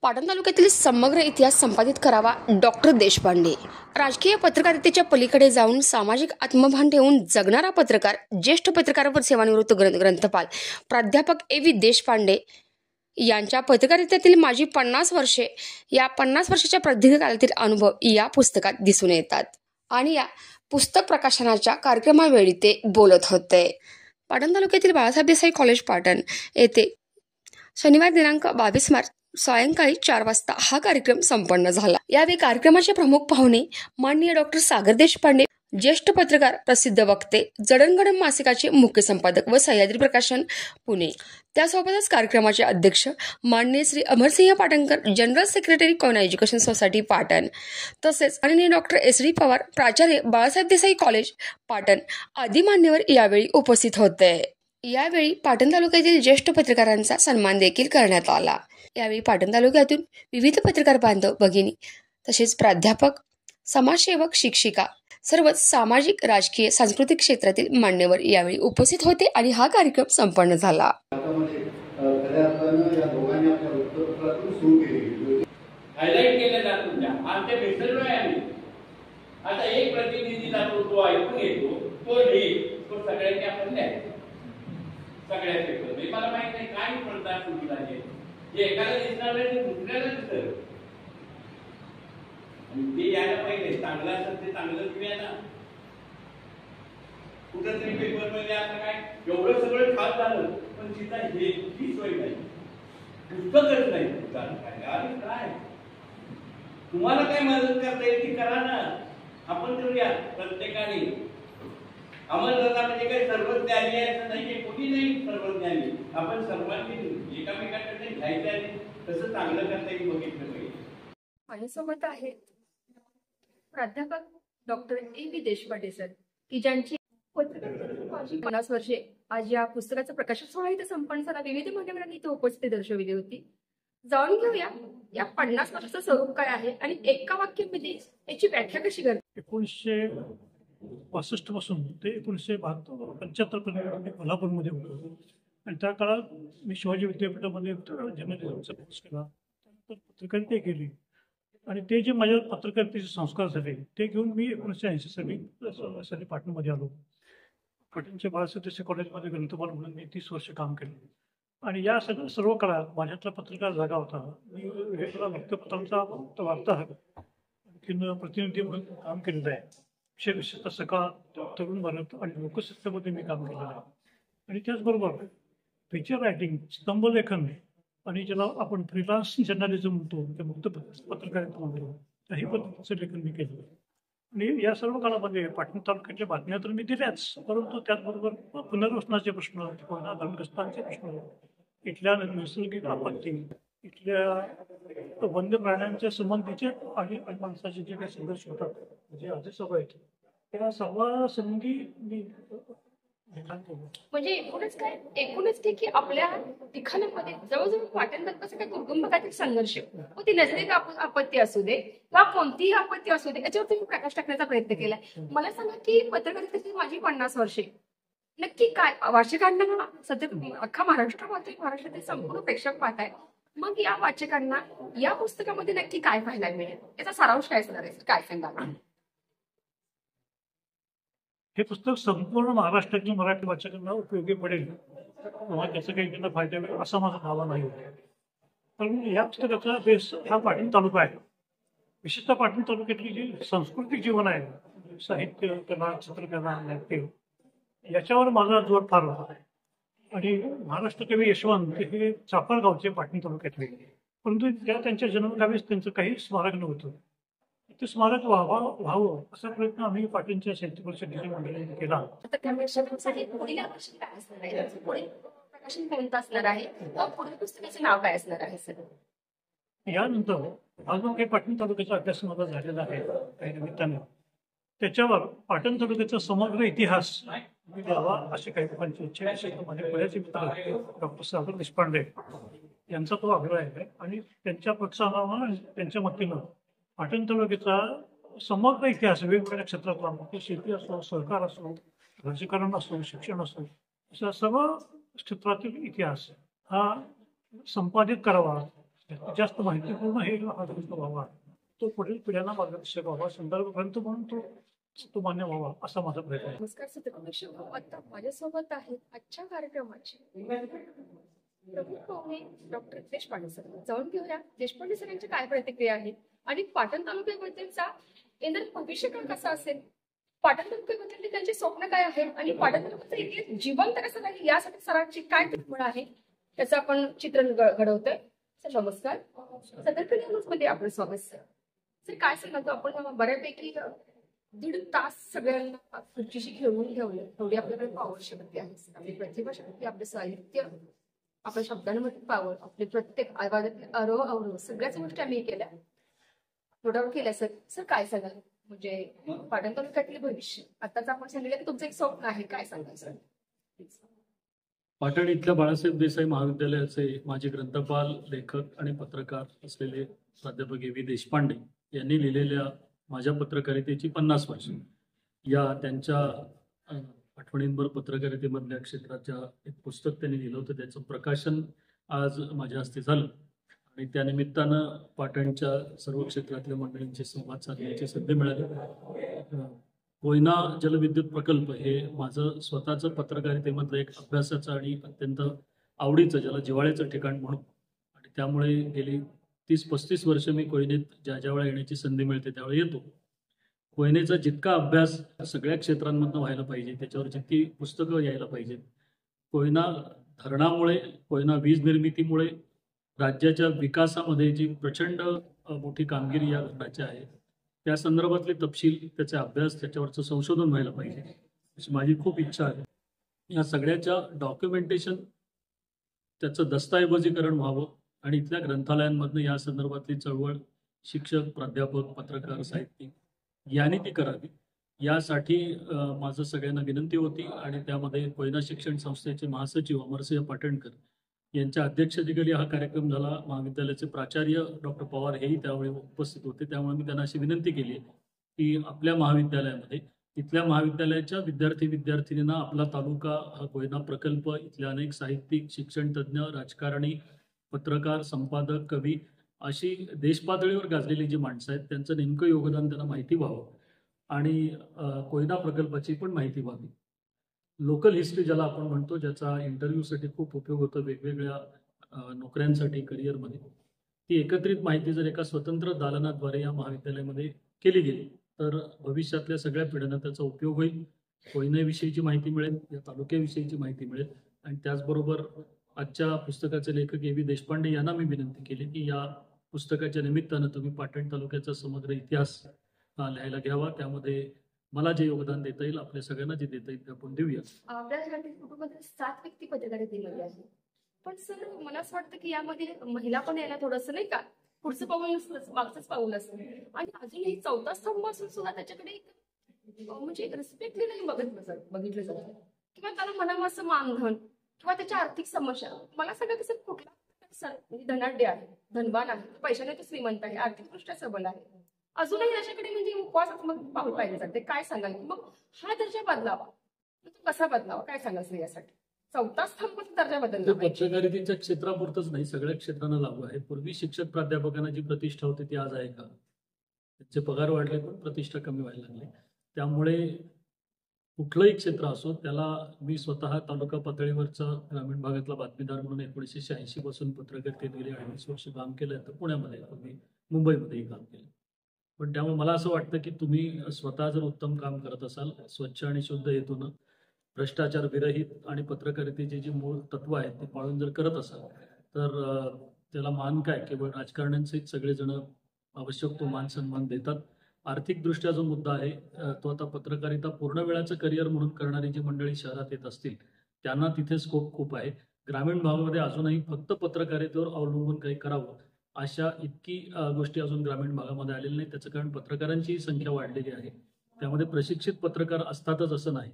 पाटण तालुक्यातील समग्र इतिहास संपादित करावा डॉक्टर देशपांडे। राजकीय पत्रकारितेच्या पलीकडे जाऊन सामाजिक आत्मभान ठेवून जगणारा पत्रकार, ज्येष्ठ पत्रकारावर सेवानिवृत्त ग्रंथपाल प्राध्यापक ए.व्ही. देशपांडे यांच्या पत्रकारितेतील माझी 50 वर्षे या 50 वर्षाच्या प्रदीर्घ काळातील अनुभव या पुस्तकात दिसून येतात आणि या पुस्तक प्रकाशनाच्या कार्यक्रमावेळी ते बोलत होते। पाटण तालुक्यातील बाळासाहेब देसाई कॉलेज पाटण येथे शनिवार दिनांक 22 मार्च सायंकाळी 4 वाजता हा कार्यक्रम संपन्न झाला। यावेळी कार्यक्रमाचे प्रमुख पाहुणे माननीय डॉक्टर सागर देशपांडे, ज्येष्ठ पत्रकार, प्रसिद्ध वक्ते, जडणघडण मासिकाचे मुख्य संपादक व सह्याद्री प्रकाशन पुणे। त्यासोबतच कार्यक्रमाचे अध्यक्ष माननीय Shri Amarsinh Patankar, general secretary common education society Patan, तसेच माननीय डॉक्टर एस.डी. पवार, प्राचार्य बाळासाहेब देसाई कॉलेज पाटण आदी मान्यवर यावेळी उपस्थित होते। यावेळी पाटण तालुक्यातील ज्येष्ठ पत्रकारांचा सन्मान देखील करण्यात आला। यावेळी पाटण तालुक्यातून विविध पत्रकार बांधव, भगिनी तसेच प्राध्यापक, समाजसेवक, शिक्षिका, सर्व सामाजिक, राजकीय, सांस्कृतिक क्षेत्रातील मान्यवर यावेळी उपस्थित होते आणि हा कार्यक्रम संपन्न झाला। आता एक प्रतिनिधी जातो, तो ऐकून येतो, तो सगळ्यांनी आपण द्यायचं, सगळ्याच पेपर। मला माहित नाही काय पडतात चुकीला जे एकाला दिसणार नाही ते दुसऱ्याला दिसतं, आणि ते यायला पाहिजे। चांगलं असेल ते चांगलं घेऊया ना। कुठंतरी पेपर मध्ये आता काय एवढं सगळं खास झालं, पण तिथं हे ही सोय नाही, पुस्तकच नाही। काय तुम्हाला काय मदत करता येईल ती करा ना, आपण करूया प्रत्येकाने। अमरदादा म्हणजे काही सर्वज्ञानी आहे असं नाहीये, कोणी नाही सर्वज्ञानी। आपण सर्वांनी एकामेकांकडे घ्यायचं आणि कसं चांगलं करता येईल बघितलं पाहिजे। माझ्यासोबत आहे प्राध्यापक डॉक्टर ए.व्ही. देशपांडे सर, की ज्यांची 50 वर्षे आज या पुस्तकाचं प्रकाशन सोहळा इथे संपन्न झाला। विविध मान्यवरांनी इथे उपस्थिती दर्शविली होती। जाणून घेऊया या 50 वर्षाचं स्वरूप काय आहे आणि एका वाक्यामध्ये याची व्याख्या कशी करते। 1965 पासून ते 1975 पर्यंत कोल्हापूरमध्ये होतो आणि त्या काळात मी शिवाजी विद्यापीठामध्ये जर्नलिझमचा कोर्स केला, त्यानंतर पत्रकारिता केली आणि ते जे माझ्या पत्रकारितेचे संस्कार झाले ते घेऊन मी 1980 साली पाटणमध्ये आलो। पाटणच्या बाळासाहेब देसाई कॉलेजमध्ये ग्रंथपाल म्हणून मी 30 वर्ष काम केलं आणि या सर्व काळात माझ्यातला पत्रकार जागा होता। मी वेगवेगळ्या वृत्तपत्रांचा वार्ताहर, आणखीन प्रतिनिधी म्हणून काम केलेलं आहे। विशेषतः सकाळ, तरुण भारत आणि लोकसत्तेमध्ये मी काम केलेलं आहे आणि त्याचबरोबर फीचर रायटिंग, स्तंभलेखन आणि ज्याला आपण फ्रीलान्स जर्नलिझम म्हणतो, ते मुक्त पत्रकारिता म्हणतो, त्याही पद्धतीचं लेखन मी केलं आणि या सर्व काळामध्ये पाटण तालुक्याच्या बातम्या तर मी दिल्याच, परंतु त्याचबरोबर पुनर्वसनाचे प्रश्न, धरणग्रस्तांचे प्रश्न, इथल्या नैसर्गिक आपत्ती, इथल्या वन्य प्राण्यांच्या संबंधीचे आणि माणसाचे जे काही संघर्ष होतात, जे आधीच सभा आहेत, त्या सर्व संबंधी मी लिखाण केलं। म्हणजे एकूणच की आपल्या लिखाणामध्ये जवळजवळ पाटण तालुक्याचा काही दुर्गम भागातील संघर्ष, व ती नैसर्गिक आपत्ती असू दे किंवा कोणतीही आपत्ती असू दे, याच्यावर तुम्ही प्रकाश टाकण्याचा प्रयत्न केलाय। मला सांगा की पत्रकारितेची माझी 50 वर्षे नक्की काय, वाचकांना सध्या अख्खा महाराष्ट्रातील संपूर्ण प्रेक्षक पाहत आहे, मग या वाचकांना या पुस्तकामध्ये नक्की काय पाहायला मिळेल, याचा सारांश काय असणार आहे, काय सांगा। हे पुस्तक संपूर्ण महाराष्ट्रातील मराठी वाचकांना उपयोगी पडेल, त्याचा काही त्यांना फायदा मिळेल असा माझा दावा नाही होता। पण या पुस्तकाचा बेस हा पाटण तालुका आहे। विशेषतः पाटण तालुक्यातली जी सांस्कृतिक जीवन आहे, साहित्य, कला, चित्रकला, नाट्य, याच्यावर माझा जोर फार होता आणि महाराष्ट्र कवी यशवंत हे चाफळगावचे पाटण तालुक्यातले, परंतु त्यांच्या जन्मगावीच त्यांचं काही स्मारक नव्हतं। ते स्मारक व्हावं असा प्रयत्न आम्ही पाटणच्या साहित्य परिषदेच्या मंडळीने केला। यानंतर अजून काही पाटण तालुक्याचा अभ्यास माझा झालेला आहे काही निमित्ताने, त्याच्यावर पाटण तालुक्याचा समग्र इतिहास मी द्यावा अशी काही लोकांची इच्छा आहे। माझे पुण्याचे मित्र डॉक्टर सागर देशपांडे यांचा तो आग्रह आहे आणि त्यांच्या प्रोत्साहनानं, त्यांच्या मतीनं पाटण तालुक्याचा समग्र इतिहास वेगवेगळ्या क्षेत्रातला, शेती असो, सहकार असो, राजकारण असो, शिक्षण असो, अशा सर्व क्षेत्रातील इतिहास हा संपादित करावा, जास्तीत जास्त माहितीपूर्ण हे हा ग्रंथ व्हावा, तो पुढील पिढ्यांना मार्गदर्शक व्हावा, संदर्भ ग्रंथ म्हणून तो मान्य व्हावा असा माझा प्रयत्न आहे. नमस्कार सूत्रकृषी आता माझ्यासोबत आहेत आजच्या कार्यक्रमाचे प्रमुख पाहुणे डॉक्टर देशपांडे सर. जाऊन घेऊया देशपांडे सर यांची काय प्रतिक्रिया आहे आणि पाटण तालुक्याबद्दलचा येणारा भविष्य काळ कसा असेल, पाटण तालुक्याबद्दल त्यांचे स्वप्न काय आहे आणि पाटण तालुक्याचा इतिहास जिवंत कसा राहील यासाठी सरांची काय कल्पना आहे त्याचं आपण चित्रण घडवतोय. सर नमस्कार. सदर मध्ये आपलं स्वागत सर. सर काय सांगतो आपण बऱ्यापैकी 1.5 तास सगळ्यांना खुर्चीशी घेऊन ठेवलं, तेवढी आपल्याकडे पॉवर शक्ती आहे, आपली प्रतिभा शक्ती, आपलं साहित्य, आपल्या शब्दांमध्ये पावर, आपले प्रत्येक आवाजातले आरोह अवरोह सगळ्याच गोष्टी आम्ही केल्या, थोड्यावर केल्या. सर सर काय सांगाल म्हणजे पाटण तालुक्यातले भविष्य आताच आपण सांगितलं की तुमचं एक स्वप्न आहे, काय सांगाल सर? पाटण इथल्या बाळासाहेब देसाई महाविद्यालयाचे माजी ग्रंथपाल, लेखक आणि पत्रकार असलेले प्राध्यापक ए.व्ही. देशपांडे यांनी लिहिलेल्या माझ्या पत्रकारितेची 50 वर्ष या त्यांच्या आठवणींवर पत्रकारितेमधल्या क्षेत्राच्या एक पुस्तक त्यांनी लिहिलं होतं, त्याचं प्रकाशन आज माझ्या हस्ते झालं आणि त्यानिमित्तानं पाटणच्या सर्व क्षेत्रातल्या मंडळींचे संवाद साधण्याची संधी मिळाली. कोयना जलविद्युत प्रकल्प हे माझं स्वतःचं पत्रकारितेमधलं एक अभ्यासाचं आणि अत्यंत आवडीचं, ज्याला जिव्हाळ्याचं ठिकाण म्हणून, आणि त्यामुळे गेली 30-35 वर्ष मी कोयनेत ज्या वेळा येण्याची संधी मिळते त्यावेळी येतो. कोयनेचा जितका अभ्यास सगळ्या क्षेत्रांमधनं व्हायला पाहिजे, त्याच्यावर जितकी पुस्तकं यायला पाहिजेत, कोयना धरणामुळे, कोयना वीज निर्मितीमुळे राज्याच्या विकासामध्ये जी प्रचंड मोठी कामगिरी या धरणाची आहे, त्या संदर्भातले तपशील, त्याचा अभ्यास, त्याच्यावरचं संशोधन व्हायला पाहिजे अशी माझी खूप इच्छा आहे. या सगळ्याच्या डॉक्युमेंटेशन, त्याचं दस्तऐवजीकरण व्हावं आणि इथल्या ग्रंथालयांमधनं या संदर्भातली चळवळ शिक्षक, प्राध्यापक, पत्रकार, साहित्यिक यांनी ती करावी, यासाठी माझं सगळ्यांना विनंती होती. आणि त्यामध्ये कोयना शिक्षण संस्थेचे महासचिव अमरसिंह पाटणकर यांच्या अध्यक्षतेखाली हा कार्यक्रम झाला. महाविद्यालयाचे प्राचार्य डॉक्टर पवार हेही त्यावेळी उपस्थित होते. त्यामुळे मी त्यांना अशी विनंती केली की आपल्या महाविद्यालयामध्ये, इथल्या महाविद्यालयाच्या विद्यार्थी-विद्यार्थिनींना आपला तालुका हा कोयना प्रकल्प, इथल्या अनेक साहित्यिक, शिक्षणतज्ज्ञ, राजकारणी, पत्रकार, संपादक, कवी अशी देशपातळीवर गाजलेली जी माणसं आहेत त्यांचं नेमकं योगदान त्यांना माहिती व्हावं आणि कोयना प्रकल्पाची पण माहिती व्हावी. लोकल हिस्ट्री ज्याला आपण म्हणतो, ज्याचा इंटरव्ह्यूसाठी खूप उपयोग होतो वेगवेगळ्या नोकऱ्यांसाठी, करिअरमध्ये, ती एकत्रित माहिती जर एका स्वतंत्र दालनाद्वारे या महाविद्यालयामध्ये केली गेली तर भविष्यातल्या सगळ्या पिढ्यांना त्याचा उपयोग होईल. कोयनेविषयीची माहिती मिळेल, या तालुक्याविषयीची माहिती मिळेल. आणि त्याचबरोबर आजच्या पुस्तकाचे लेखक ए.व्ही. देशपांडे यांना मी विनंती केली की या पुस्तकाच्या निमित्तानं तुम्ही पाटण तालुक्याचा समग्र इतिहास लिहायला घ्यावा. त्यामध्ये मला जे योगदान देता येईल, आपल्या सगळ्यांना जे देता येईल ते आपण देऊया. आपल्या कुटुंबामध्ये 7 व्यक्ती पत्रकारितेमध्ये आहे, पण सर मला असं वाटतं की यामध्ये महिला पण यायला थोडंसं नाही का, पुढचं पाऊल नसतं, मागचंच पाऊल असतं. आणि अजूनही 4था स्तंभ असून सुद्धा त्याच्याकडे म्हणजे रिस्पेक्टली नाही बघितलं जातं किंवा त्याला म्हणावं असं मानधन किंवा त्याच्या आर्थिक समस्या. मला सगळं कसं कुठला म्हणजे धनाढ्य आहे, धनवान आहे, पैशाने तो श्रीमंत आहे, आर्थिकदृष्ट्या सबल आहे, अजूनही त्याच्याकडे म्हणजे उपवासात्मक पाऊल पाहिजे जाते. काय सांगाल मग हा दर्जा बदलावा, तो कसा बदलावा, काय सांगाल सर यासाठी? 4था स्तंभाचा दर्जा बदलला पाहिजे. पत्रकारितेच्या क्षेत्रापुरतच नाही, सगळ्या क्षेत्रांना लागू आहे. पूर्वी शिक्षक प्राध्यापकांना जी प्रतिष्ठा होती ती आज आहे का? त्यांचे पगार वाढले पण प्रतिष्ठा कमी व्हायला लागली. त्यामुळे कुठलंही क्षेत्र असो, त्याला मी स्वतः तालुका पातळीवरचा ग्रामीण भागातला बातमीदार म्हणून 1986 पासून पत्रकारितेत गेले 28 वर्ष काम केलं. तर पुण्यामध्ये, तुम्ही मुंबईमध्येही काम केलं. पण त्यामुळे मला असं वाटतं की तुम्ही स्वतः जर उत्तम काम करत असाल, स्वच्छ आणि शुद्ध हेतून, भ्रष्टाचार विरहित आणि पत्रकारितेचे जे मूळ तत्व आहेत ते पाळून जर करत असाल तर त्याला मान काय, केवळ राजकारण्यांचेच सगळेजण आवश्यक तो मान सन्मान देतात. आर्थिकदृष्ट्या जो मुद्दा आहे तो आता पत्रकारिता पूर्ण वेळाचं करिअर म्हणून करणारी जी मंडळी शहरात येत असतील त्यांना तिथे स्कोप खूप आहे. ग्रामीण भागामध्ये अजूनही फक्त पत्रकारितेवर अवलंबून काही करावं अशा इतकी गोष्टी अजून ग्रामीण भागामध्ये आलेल्या नाही. त्याचं कारण पत्रकारांची संख्या वाढलेली आहे, त्यामध्ये प्रशिक्षित पत्रकार असतातच असं नाही.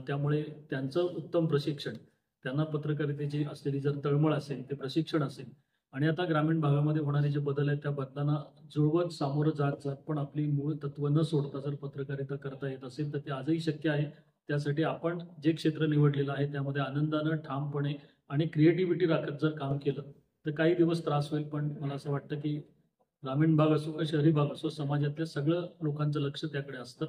त्यामुळे त्यांचं उत्तम प्रशिक्षण, त्यांना पत्रकारितेची असलेली जर तळमळ असेल, ते प्रशिक्षण असेल, आणि आता ग्रामीण भागामध्ये होणारे जे बदल आहेत त्या बदलांना जुळवत सामोरं जात पण आपली मूळ तत्व न सोडता जर पत्रकारिता करता येत असेल तर ते आजही शक्य आहे. त्यासाठी आपण जे क्षेत्र निवडलेलं आहे त्यामध्ये आनंदानं, ठामपणे आणि क्रिएटिव्हिटी राखत जर काम केलं तर काही दिवस त्रास होईल, पण मला असं वाटतं की ग्रामीण भाग असो किंवा शहरी भाग असो, समाजातल्या सगळं लोकांचं लक्ष त्याकडे असतं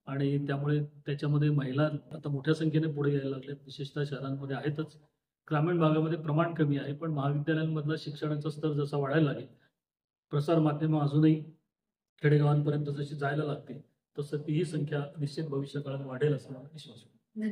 आणि त्यामुळे त्याच्यामध्ये महिला आता मोठ्या संख्येने पुढे यायला लागल्यात, विशेषतः शहरांमध्ये आहेतच. ग्रामीण भागामध्ये प्रमाण कमी आहे, पण महाविद्यालयांमधला शिक्षणाचा स्तर जसा वाढायला लागेल, प्रसार माध्यमं अजूनही खेडेगावांपर्यंत जशी जायला लागतील, तसं तीही संख्या निश्चित भविष्यकाळात वाढेल असं मला विश्वास वाटतो.